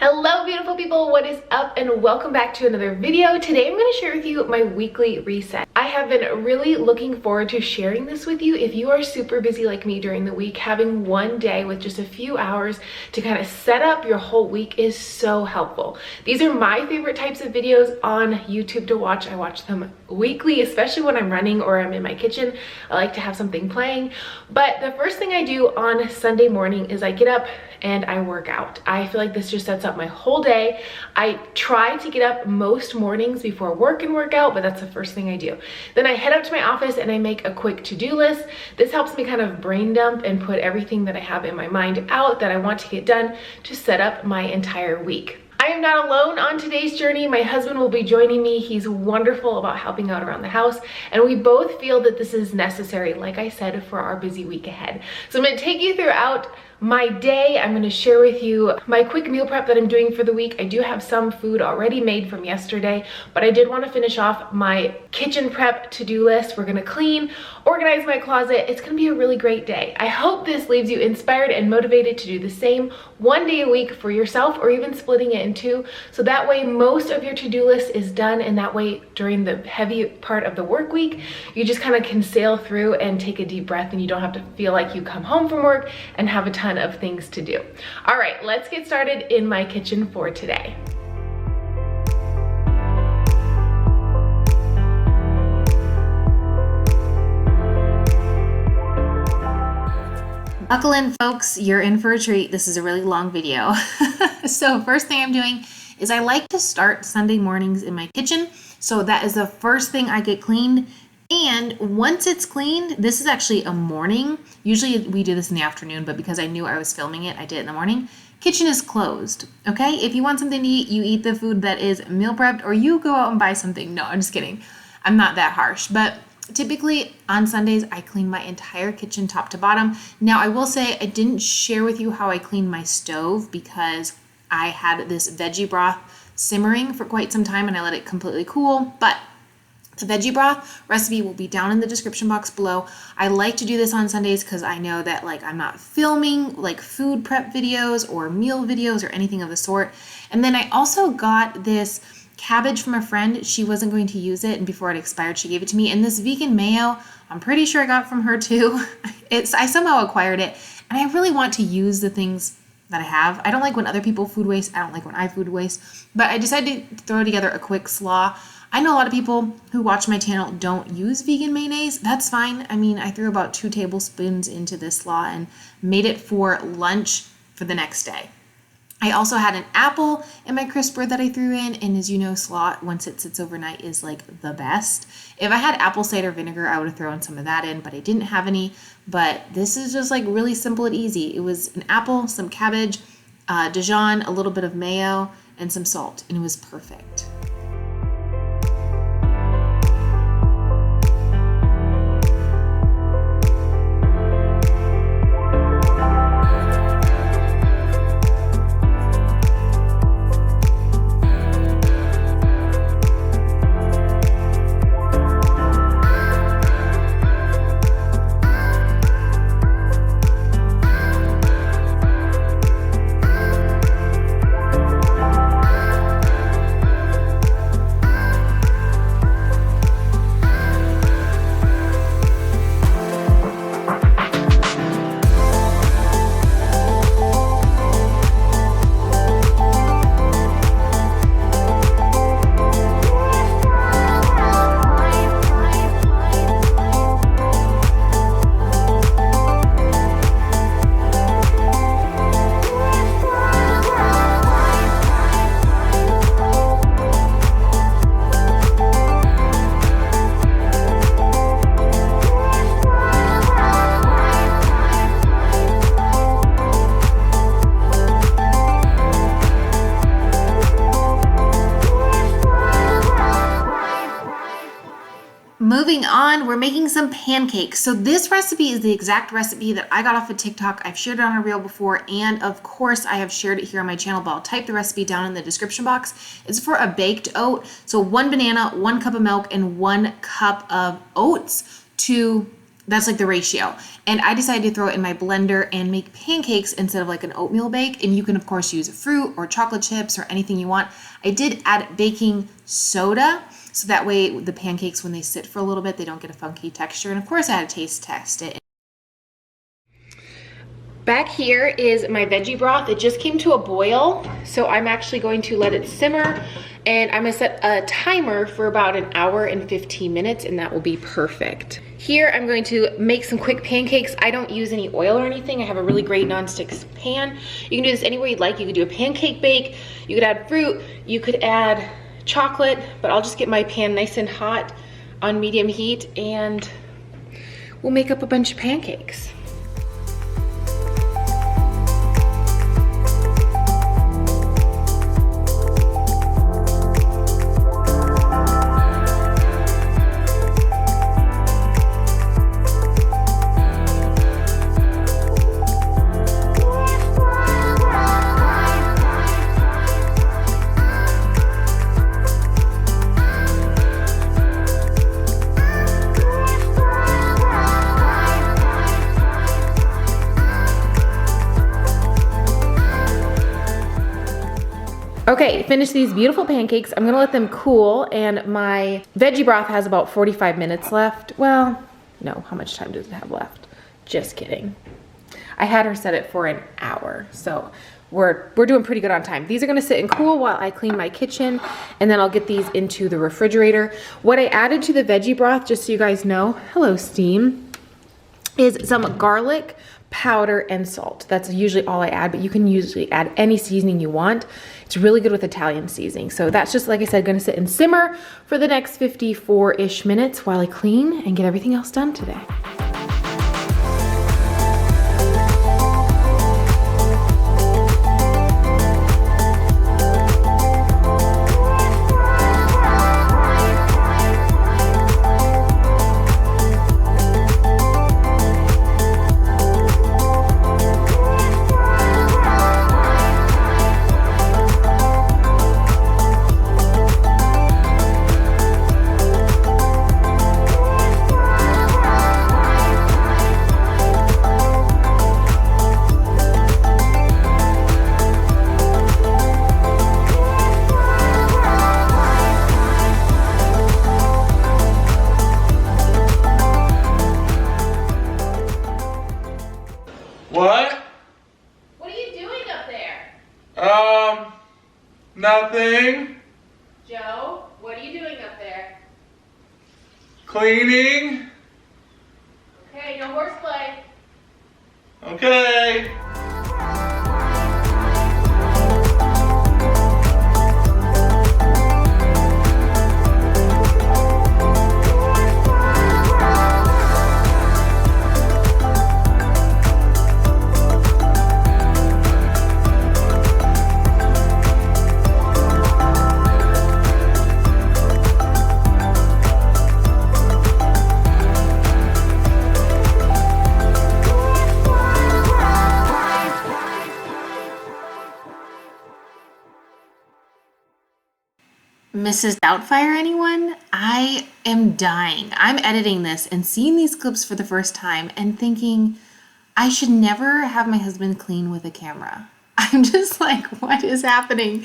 Hello beautiful people, what is up and welcome back to another video. Today I'm going to share with you my weekly reset. I have been really looking forward to sharing this with you. If you are super busy like me during the week, having one day with just a few hours to kind of set up your whole week is so helpful. These are my favorite types of videos on YouTube to watch. I watch them weekly, especially when I'm running or I'm in my kitchen. I like to have something playing. But the first thing I do on Sunday morning is I get up and I work out. I feel like this just sets up my whole day. I try to get up most mornings before work and work out, but that's the first thing I do. Then I head up to my office and I make a quick to-do list. This helps me kind of brain dump and put everything that I have in my mind out that I want to get done to set up my entire week. I am not alone on today's journey. My husband will be joining me. He's wonderful about helping out around the house, and we both feel that this is necessary, like I said, for our busy week ahead. So I'm going to take you throughout my day. I'm going to share with you my quick meal prep that I'm doing for the week. I do have some food already made from yesterday, but I did want to finish off my kitchen prep to-do list. We're going to clean, organize my closet. It's going to be a really great day. I hope this leaves you inspired and motivated to do the same one day a week for yourself, or even splitting it in two, so that way most of your to-do list is done, and that way during the heavy part of the work week you just kind of can sail through and take a deep breath, and you don't have to feel like you come home from work and have a ton of things to do. All right, let's get started in my kitchen for today. Buckle in, folks, you're in for a treat. This is a really long video. So first thing I'm doing is I like to start Sunday mornings in my kitchen. So that is the first thing I get cleaned. And once it's cleaned, this is actually a morning. Usually we do this in the afternoon, but because I knew I was filming it, I did it in the morning. Kitchen is closed, okay? If you want something to eat, you eat the food that is meal prepped, or you go out and buy something. No, I'm just kidding. I'm not that harsh, but typically on Sundays, I clean my entire kitchen top to bottom. Now, I will say I didn't share with you how I clean my stove because I had this veggie broth simmering for quite some time and I let it completely cool. But the veggie broth recipe will be down in the description box below. I like to do this on Sundays because I know that I'm not filming food prep videos or meal videos or anything of the sort. And then I also got this cabbage from a friend. She wasn't going to use it, and before it expired she gave it to me. And this vegan mayo, I'm pretty sure I got from her too. I somehow acquired it, and I really want to use the things that I have. I don't like when other people food waste. I don't like when I food waste, but I decided to throw together a quick slaw. I know a lot of people who watch my channel don't use vegan mayonnaise. That's fine. I mean, I threw about 2 tablespoons into this slaw and made it for lunch for the next day. I also had an apple in my crisper that I threw in, and as you know, slaw, once it sits overnight, is the best. If I had apple cider vinegar, I would have thrown some of that in, but I didn't have any. But this is just really simple and easy. It was an apple, some cabbage, Dijon, a little bit of mayo, and some salt, and it was perfect. Moving on, we're making some pancakes. So this recipe is the exact recipe that I got off of TikTok. I've shared it on a reel before, and of course I have shared it here on my channel, but I'll type the recipe down in the description box. It's for a baked oat. So 1 banana, 1 cup of milk, and 1 cup of oats to That's like the ratio. And I decided to throw it in my blender and make pancakes instead of like an oatmeal bake. And you can of course use fruit or chocolate chips or anything you want. I did add baking soda, so that way the pancakes, when they sit for a little bit, they don't get a funky texture. And of course I had to taste test it. Back here is my veggie broth. It just came to a boil, so I'm actually going to let it simmer, and I'm gonna set a timer for about an hour and 15 minutes, and that will be perfect. Here I'm going to make some quick pancakes. I don't use any oil or anything. I have a really great nonstick pan. You can do this any way you'd like. You could do a pancake bake, you could add fruit, you could add chocolate, but I'll just get my pan nice and hot on medium heat, and we'll make up a bunch of pancakes. Okay, finished these beautiful pancakes. I'm gonna let them cool, and my veggie broth has about 45 minutes left. Well, no, how much time does it have left? Just kidding. I had her set it for an hour, so we're doing pretty good on time. These are gonna sit and cool while I clean my kitchen, and then I'll get these into the refrigerator. What I added to the veggie broth, just so you guys know, hello steam, is some garlic powder and salt. That's usually all I add, but you can usually add any seasoning you want. It's really good with Italian seasoning. So that's just, like I said, gonna sit and simmer for the next 54-ish minutes while I clean and get everything else done today. What? What are you doing up there? Nothing. Joe, what are you doing up there? Cleaning. Okay, no horseplay. Okay. Mrs. Doubtfire, anyone? I am dying. I'm editing this and seeing these clips for the first time and thinking I should never have my husband clean with a camera. I'm just like, what is happening?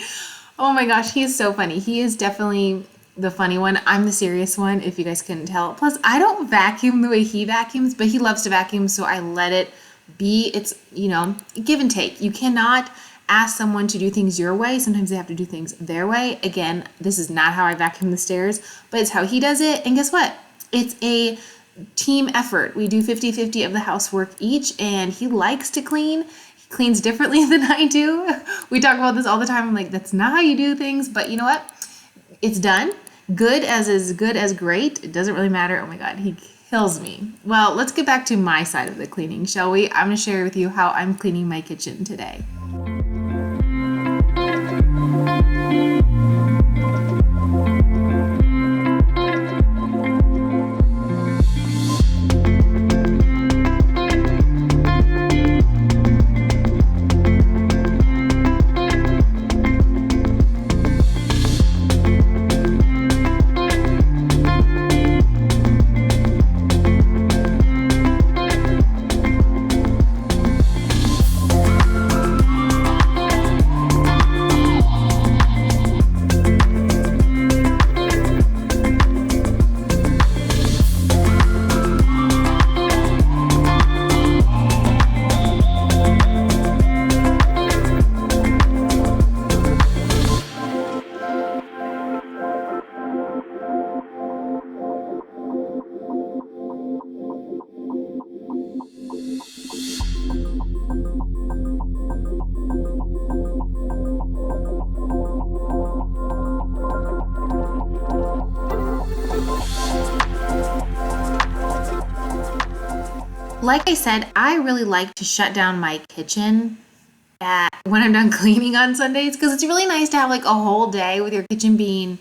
Oh my gosh, he is so funny. He is definitely the funny one. I'm the serious one, if you guys couldn't tell. Plus, I don't vacuum the way he vacuums, but he loves to vacuum, so I let it be. It's, you know, give and take. You cannot ask someone to do things your way. Sometimes they have to do things their way. Again, this is not how I vacuum the stairs, but it's how he does it. And guess what? It's a team effort. We do 50-50 of the housework each, and he likes to clean. He cleans differently than I do. We talk about this all the time. I'm like, that's not how you do things, but you know what? It's done. Good as great. It doesn't really matter. Oh my God, he kills me. Well, let's get back to my side of the cleaning, shall we? I'm gonna share with you how I'm cleaning my kitchen today. Like I said, I really like to shut down my kitchen when I'm done cleaning on Sundays, because it's really nice to have like a whole day with your kitchen being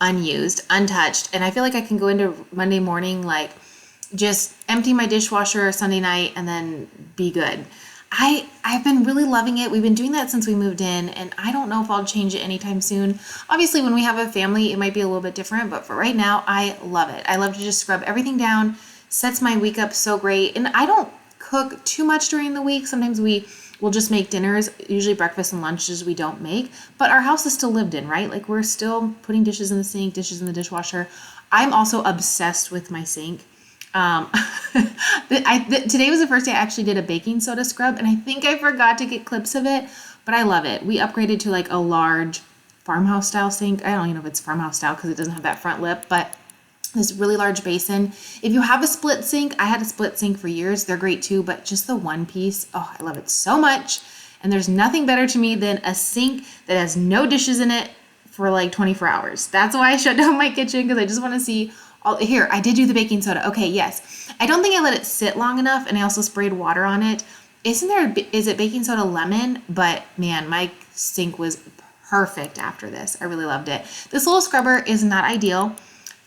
unused, untouched. And I feel like I can go into Monday morning, like just empty my dishwasher Sunday night and then be good. I've been really loving it. We've been doing that since we moved in, and I don't know if I'll change it anytime soon. Obviously, when we have a family, it might be a little bit different, but for right now, I love it. I love to just scrub everything down, sets my week up so great. And I don't cook too much during the week. Sometimes we'll just make dinners, usually breakfast and lunches we don't make, but our house is still lived in, right? Like we're still putting dishes in the sink, dishes in the dishwasher. I'm also obsessed with my sink. Today was the first day I actually did a baking soda scrub, and I think I forgot to get clips of it, but I love it. We upgraded to like a large farmhouse style sink. I don't even know if it's farmhouse style because it doesn't have that front lip, but this really large basin. If you have a split sink, I had a split sink for years. They're great too, but just the one piece, oh, I love it so much. And there's nothing better to me than a sink that has no dishes in it for like 24 hours. That's why I shut down my kitchen, because I just want to see here, I did do the baking soda. Okay, yes. I don't think I let it sit long enough, and I also sprayed water on it. Is it baking soda lemon? But man, my sink was perfect after this. I really loved it. This little scrubber is not ideal.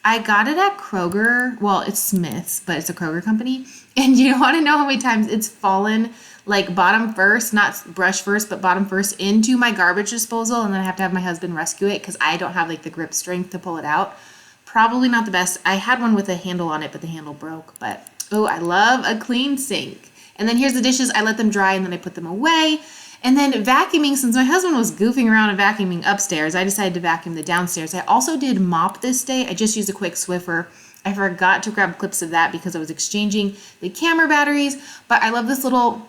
I got it at Kroger. Well, it's Smith's, but it's a Kroger company. And you want to know how many times it's fallen like bottom first, not brush first, but bottom first into my garbage disposal. And then I have to have my husband rescue it because I don't have like the grip strength to pull it out. Probably not the best. I had one with a handle on it, but the handle broke. But, oh, I love a clean sink. And then here's the dishes. I let them dry and then I put them away. And then vacuuming, since my husband was goofing around and vacuuming upstairs, I decided to vacuum the downstairs. I also did mop this day. I just used a quick Swiffer. I forgot to grab clips of that because I was exchanging the camera batteries. But I love this little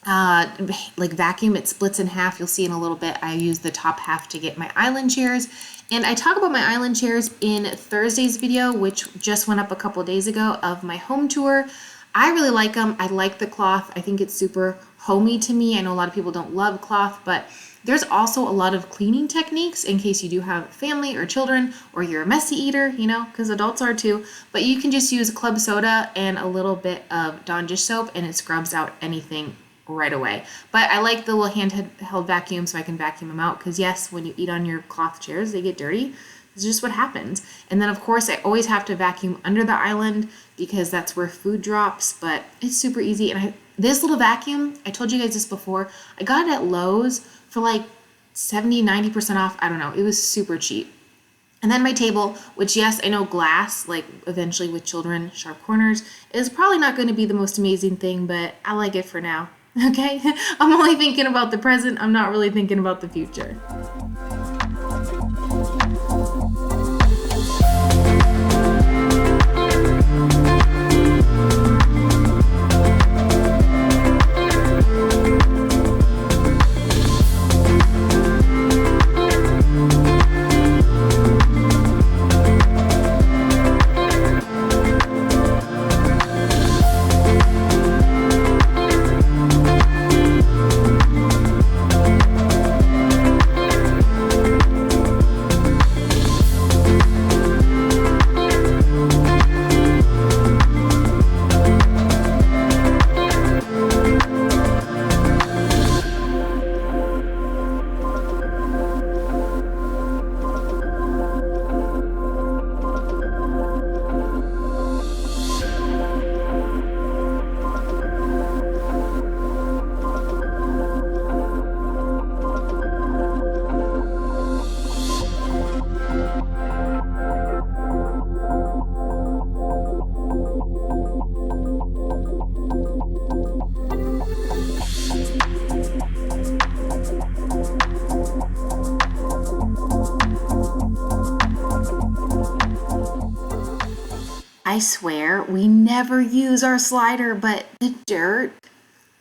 like vacuum. It splits in half. You'll see in a little bit. I use the top half to get my island chairs. And I talk about my island chairs in Thursday's video, which just went up a couple of days ago, of my home tour. I really like them. I like the cloth. I think it's super homey to me. I know a lot of people don't love cloth, but there's also a lot of cleaning techniques in case you do have family or children, or you're a messy eater, you know, because adults are too. But you can just use club soda and a little bit of Dawn dish soap, and it scrubs out anything right away. But I like the little handheld vacuum so I can vacuum them out, because yes, when you eat on your cloth chairs, they get dirty. It's just what happens. And then of course I always have to vacuum under the island because that's where food drops, but it's super easy. And this little vacuum, I told you guys this before, I got it at Lowe's for like 70-90% off. I don't know, it was super cheap. And then my table, which yes, I know glass, like eventually with children, sharp corners, is probably not going to be the most amazing thing, but I like it for now. Okay, I'm only thinking about the present. I'm not really thinking about the future. I swear we never use our slider, but the dirt,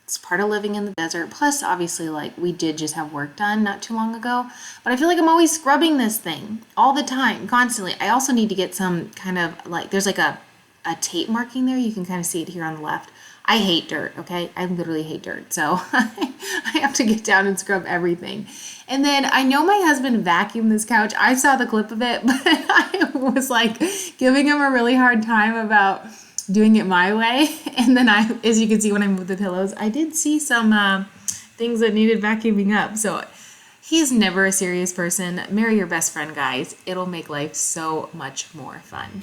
it's part of living in the desert. Plus, obviously, like we did just have work done not too long ago, but I feel like I'm always scrubbing this thing all the time, constantly. I also need to get some kind of like, there's like a tape marking there. You can kind of see it here on the left. I hate dirt, okay? I literally hate dirt. So I have to get down and scrub everything. And then I know my husband vacuumed this couch. I saw the clip of it, but I was like giving him a really hard time about doing it my way. And then as you can see when I moved the pillows, I did see some things that needed vacuuming up. So he's never a serious person. Marry your best friend, guys. It'll make life so much more fun.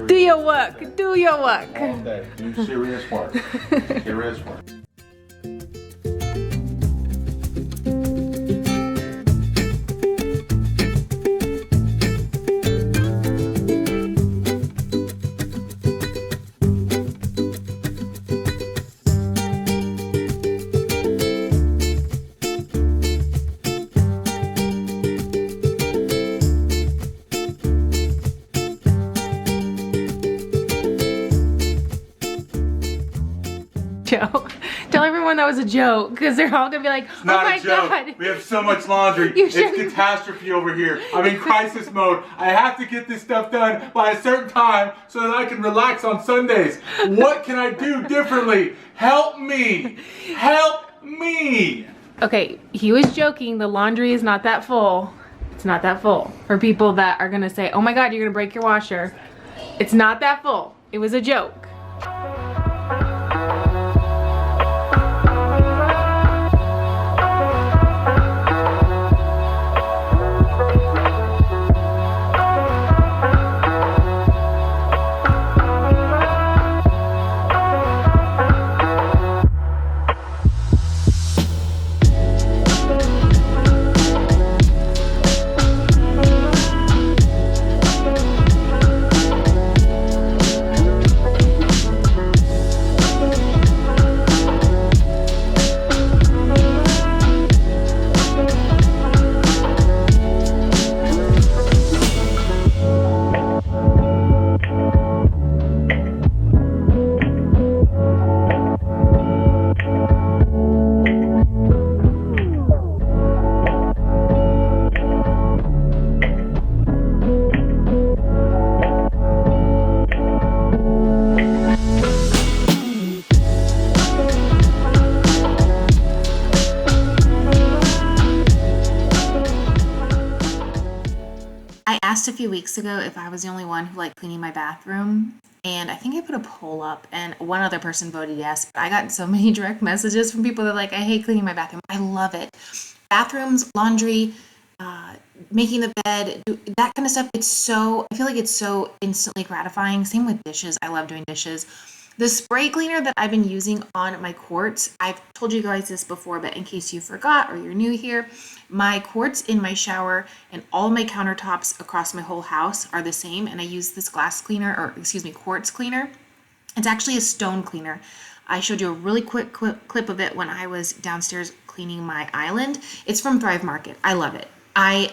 Do your work. Do your work. All day. Do serious work. Serious work. Joe, tell everyone that was a joke, because they're all gonna be like, oh Not my a joke. god. We have so much laundry. You It's shouldn't- catastrophe over here. I'm in crisis mode. I have to get this stuff done by a certain time so that I can relax on Sundays. What can I do differently? Help me. Help me. Okay, he was joking. The laundry is not that full. It's not that full. For people that are gonna say, oh my god, you're gonna break your washer. It's not that full. It was a joke. I asked a few weeks ago if I was the only one who liked cleaning my bathroom, and I think I put a poll up, and one other person voted yes, but I got so many direct messages from people that are like, I hate cleaning my bathroom. I love it. Bathrooms, laundry, making the bed, that kind of stuff, I feel like it's so instantly gratifying. Same with dishes. I love doing dishes. The spray cleaner that I've been using on my quartz, I've told you guys this before, but in case you forgot or you're new here, my quartz in my shower and all my countertops across my whole house are the same, and I use this quartz cleaner. It's actually a stone cleaner. I showed you a really quick clip of it when I was downstairs cleaning my island. It's from Thrive Market. I love it. I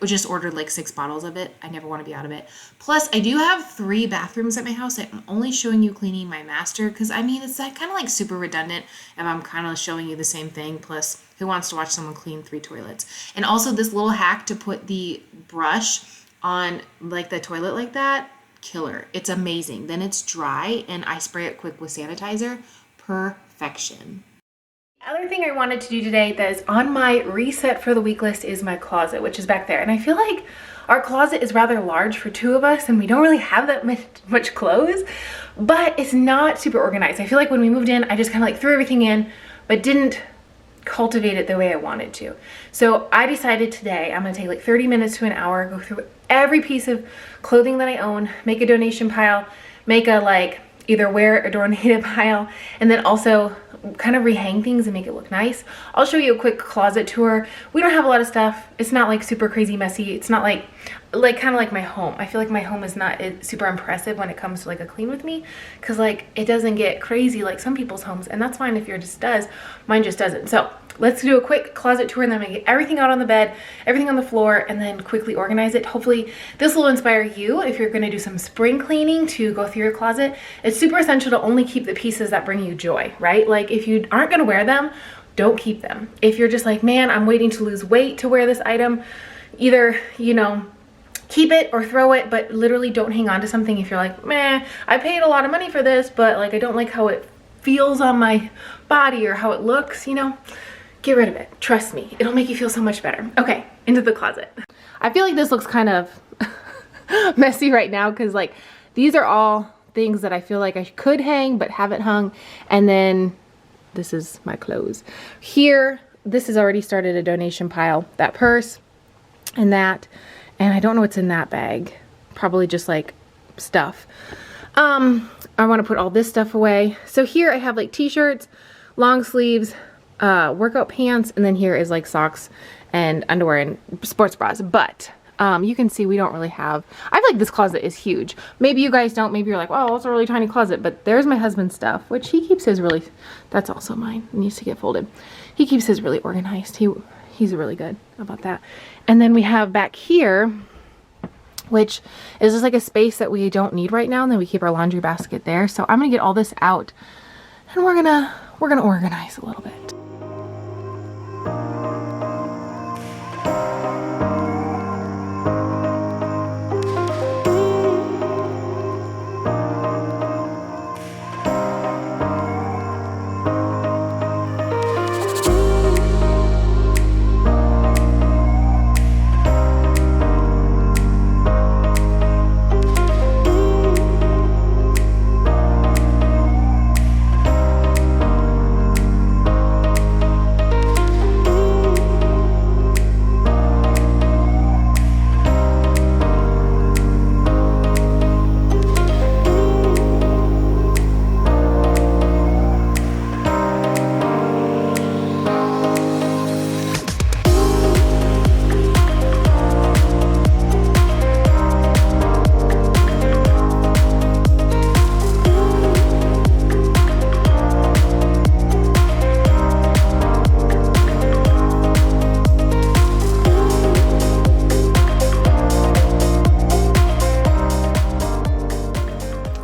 just ordered like 6 bottles of it. I never want to be out of it. Plus, I do have 3 bathrooms at my house. I'm only showing you cleaning my master because, I mean, it's kind of like super redundant if I'm kind of showing you the same thing. Plus, who wants to watch someone clean 3 toilets? And also this little hack to put the brush on like the toilet like that, killer. It's amazing. Then it's dry and I spray it quick with sanitizer. Perfection. Other thing I wanted to do today that is on my reset for the week list is my closet, which is back there. And I feel like our closet is rather large for 2 of us and we don't really have that much clothes, but it's not super organized. I feel like when we moved in, I just kind of like threw everything in, but didn't cultivate it the way I wanted to. So I decided today I'm gonna take like 30 minutes to an hour, go through every piece of clothing that I own, make a donation pile, make a like either wear or donate pile, and then also kind of rehang things and make it look nice. I'll show you a quick closet tour. We don't have a lot of stuff. It's not like super crazy messy. It's not like kind of like my home. I feel like my home is not super impressive when it comes to like a clean with me, because like it doesn't get crazy like some people's homes, and that's fine if yours just does. Mine just doesn't. So let's do a quick closet tour, and then I'm gonna get everything out on the bed, everything on the floor, and then quickly organize it. Hopefully this will inspire you if you're gonna do some spring cleaning to go through your closet. It's super essential to only keep the pieces that bring you joy, right? Like if you aren't gonna wear them, don't keep them. If you're just like, man, I'm waiting to lose weight to wear this item, either, you know, keep it or throw it, but literally don't hang on to something if you're like, meh, I paid a lot of money for this, but like I don't like how it feels on my body or how it looks, you know. Get rid of it. Trust me, it'll make you feel so much better. Okay, into the closet. I feel like this looks kind of messy right now because like these are all things that I feel like I could hang but haven't hung. And then this is my clothes. Here, this has already started a donation pile. That purse and that. And I don't know what's in that bag. Probably just like stuff. I want to put all this stuff away. So here I have like t-shirts, long sleeves, workout pants, and then here is like socks and underwear and sports bras. But you can see we don't really have, I feel like this closet is huge. Maybe you guys don't, maybe you're like, wow, it's a really tiny closet, but there's my husband's stuff, which he keeps his really, that's also mine, it needs to get folded. He keeps his really organized. He's really good about that. And then we have back here, which is just like a space that we don't need right now, and then we keep our laundry basket there. So I'm gonna get all this out, and we're gonna organize a little bit.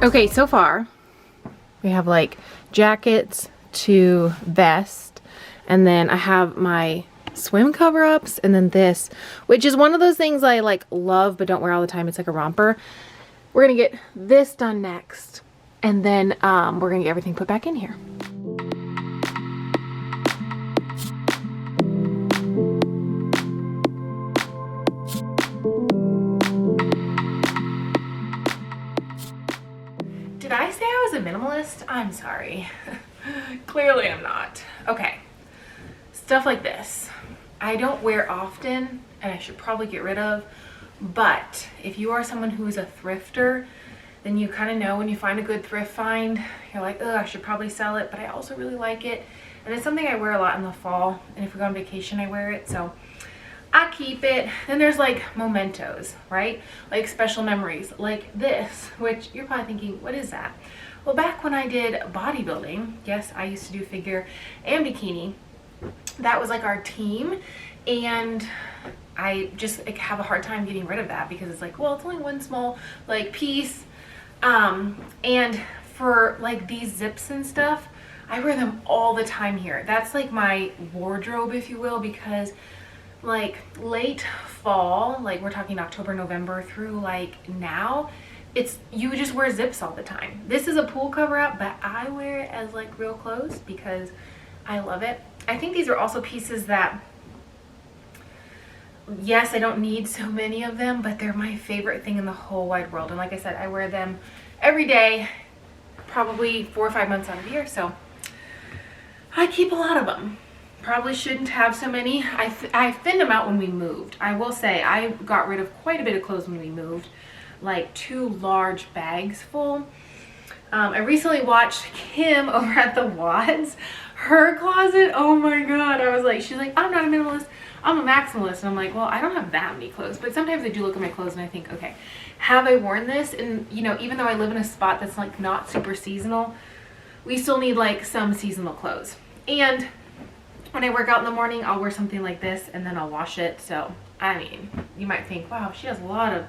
Okay, so far we have like jackets to vest, and then I have my swim cover-ups, and then this, which is one of those things I like love but don't wear all the time. It's like a romper. We're gonna get this done next, and then we're gonna get everything put back in here. Did I say I was a minimalist? I'm sorry. Clearly I'm not. Okay. Stuff like this. I don't wear often, and I should probably get rid of, but if you are someone who is a thrifter, then you kind of know when you find a good thrift find, you're like, oh, I should probably sell it, but I also really like it. And it's something I wear a lot in the fall, and if we go on vacation, I wear it, so I keep it. Then there's like mementos, right? Like special memories, like this, which you're probably thinking, what is that? Well, back when I did bodybuilding, yes, I used to do figure and bikini. That was like our team, and I just like have a hard time getting rid of that because it's like, well, it's only one small like piece. And for like these zips and stuff, I wear them all the time here. That's like my wardrobe, if you will, because like late fall, like we're talking October, November through like now, it's, you just wear zips all the time. This is a pool cover up, but I wear it as like real clothes because I love it. I think these are also pieces that, yes, I don't need so many of them, but they're my favorite thing in the whole wide world. And like I said, I wear them every day, probably 4 or 5 months out of the year. So I keep a lot of them. Probably shouldn't have so many. I thinned them out when we moved. I will say I got rid of quite a bit of clothes when we moved, like 2 large bags full. I recently watched Kim over at the Watts. Her closet, oh my god. I was like, she's like, I'm not a minimalist, I'm a maximalist. And I'm like, well, I don't have that many clothes. But sometimes I do look at my clothes and I think, okay, have I worn this? And you know, even though I live in a spot that's like not super seasonal, we still need like some seasonal clothes. And when I work out in the morning, I'll wear something like this and then I'll wash it. So, I mean, you might think, wow, she has a lot of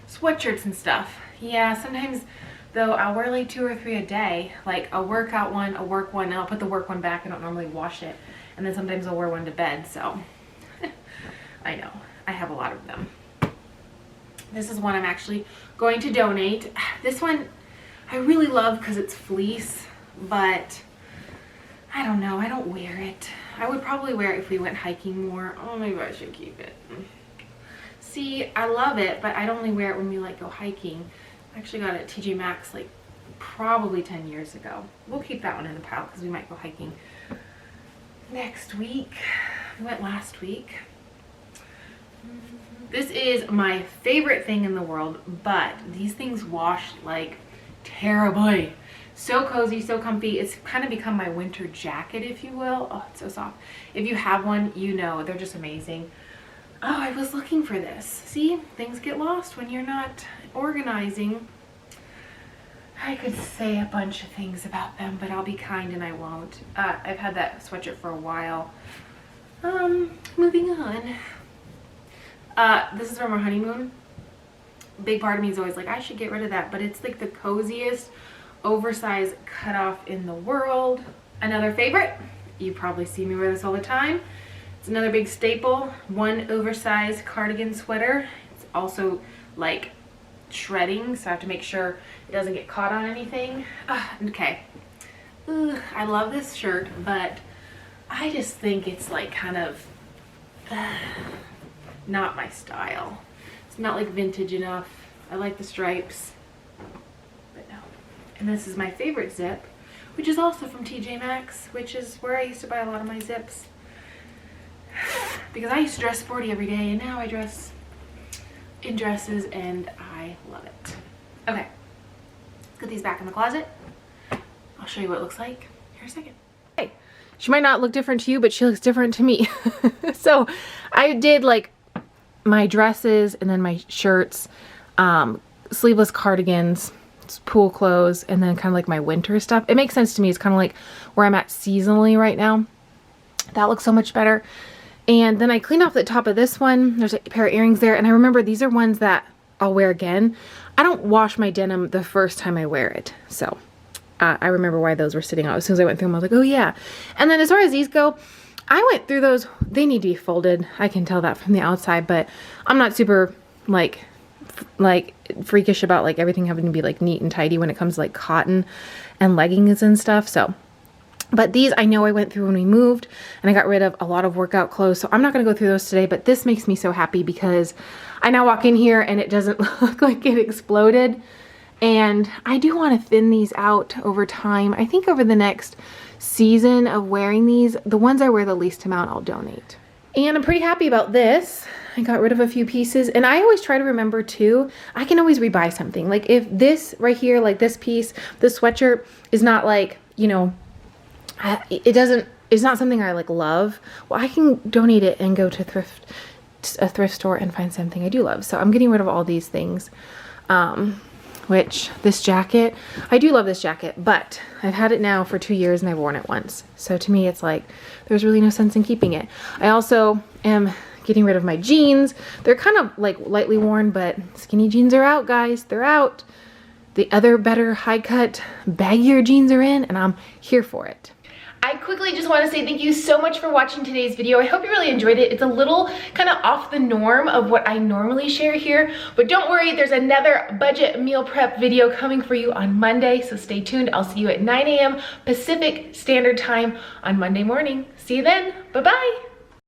sweatshirts and stuff. Yeah, sometimes though I'll wear like 2 or 3 a day. Like a workout one, a work one, and I'll put the work one back. I don't normally wash it. And then sometimes I'll wear one to bed. So, I know, I have a lot of them. This is one I'm actually going to donate. This one I really love because it's fleece, but I don't know, I don't wear it. I would probably wear it if we went hiking more. Oh, maybe I should keep it. See, I love it, but I'd only wear it when we like go hiking. I actually got it at TJ Maxx like probably 10 years ago. We'll keep that one in the pile because we might go hiking next week. We went last week. This is my favorite thing in the world, but these things wash like terribly. So cozy, so comfy. It's kind of become my winter jacket, if you will. Oh, it's so soft. If you have one, you know, they're just amazing. Oh, I was looking for this. See, things get lost when you're not organizing. I could say a bunch of things about them, but I'll be kind and I won't. I've had that sweatshirt for a while. Moving on. This is from our honeymoon. Big part of me is always like, I should get rid of that, but it's like the coziest oversized cutoff in the world. Another favorite, you probably see me wear this all the time. It's another big staple, one oversized cardigan sweater. It's also like shredding, so I have to make sure it doesn't get caught on anything. Okay, I love this shirt, but I just think it's like kind of not my style. It's not like vintage enough. I like the stripes. And this is my favorite zip, which is also from TJ Maxx, which is where I used to buy a lot of my zips. Because I used to dress sporty every day, and now I dress in dresses, and I love it. Okay, let's get these back in the closet. I'll show you what it looks like here in a second. Hey, she might not look different to you, but she looks different to me. So I did like my dresses and then my shirts, sleeveless cardigans, pool clothes, and then kind of like my winter stuff. It makes sense to me. It's kind of like where I'm at seasonally right now. That looks so much better. And then I cleaned off the top of this one. There's a pair of earrings there, and I remember these are ones that I'll wear again. I don't wash my denim the first time I wear it, so I remember why those were sitting out. As soon as I went through them, I was like, oh yeah. And then as far as these go, I went through those. They need to be folded. I can tell that from the outside, but I'm not super like freakish about like everything having to be like neat and tidy when it comes to like cotton and leggings and stuff. So, but these I know I went through when we moved, and I got rid of a lot of workout clothes, so I'm not going to go through those today. But this makes me so happy because I now walk in here and it doesn't look like it exploded. And I do want to thin these out over time. I think over the next season of wearing these, the ones I wear the least amount, I'll donate. And I'm pretty happy about this. I got rid of a few pieces, and I always try to remember too, I can always rebuy something. Like if this right here, like this piece, this sweatshirt is not like, you know, it's not something I like love. Well, I can donate it and go to a thrift store and find something I do love. So I'm getting rid of all these things. Which this jacket, I do love this jacket, but I've had it now for 2 years and I've worn it once. So to me, it's like, there's really no sense in keeping it. I also am getting rid of my jeans. They're kind of like lightly worn, but skinny jeans are out, guys. They're out. The other better high cut, baggier jeans are in, and I'm here for it. I quickly just want to say thank you so much for watching today's video. I hope you really enjoyed it. It's a little kind of off the norm of what I normally share here, but don't worry, there's another budget meal prep video coming for you on Monday, so stay tuned. I'll see you at 9 a.m. Pacific Standard Time on Monday morning. See you then. Bye-bye.